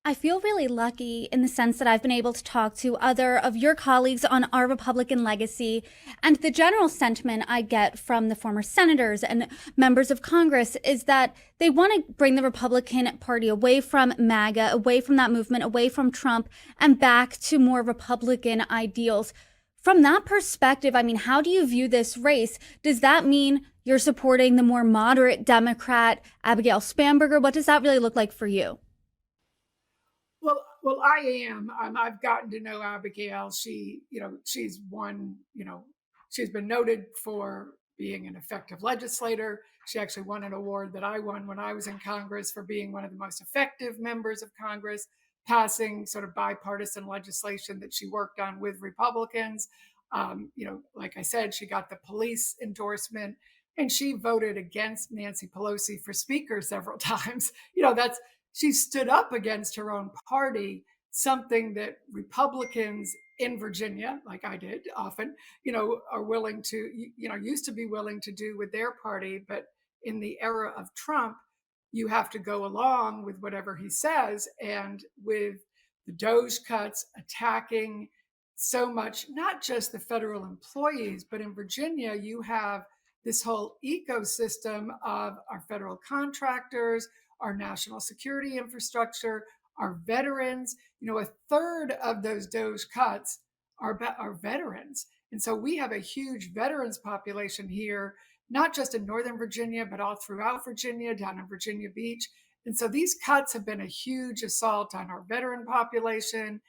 I feel really lucky in the sense that I've been able to talk to other of your colleagues on our Republican legacy. And the general sentiment I get from the former senators and members of Congress is that they want to bring the Republican Party away from MAGA, away from that movement, away from Trump, and back to more Republican ideals. From that perspective, I mean, how do you view this race? Does that mean you're supporting the more moderate Democrat, Abigail Spanberger? What does that really look like for you? Well, I am. I've gotten to know Abigail. She's won. She's been noted for being an effective legislator. She actually won an award that I won when I was in Congress for being one of the most effective members of Congress, passing sort of bipartisan legislation that she worked on with Republicans. Like I said, she got the police endorsement, and she voted against Nancy Pelosi for speaker several times. That's she stood up against her own party, something that Republicans in Virginia, like I did often, are willing to, used to be willing to do with their party. But in the era of Trump, you have to go along with whatever he says. And with the DOGE cuts attacking so much, not just the federal employees, but in Virginia, you have this whole ecosystem of our federal contractors, our national security infrastructure, our veterans. A third of those DOGE cuts are veterans. And so we have a huge veterans population here, not just in Northern Virginia, but all throughout Virginia, down in Virginia Beach. And so these cuts have been a huge assault on our veteran population.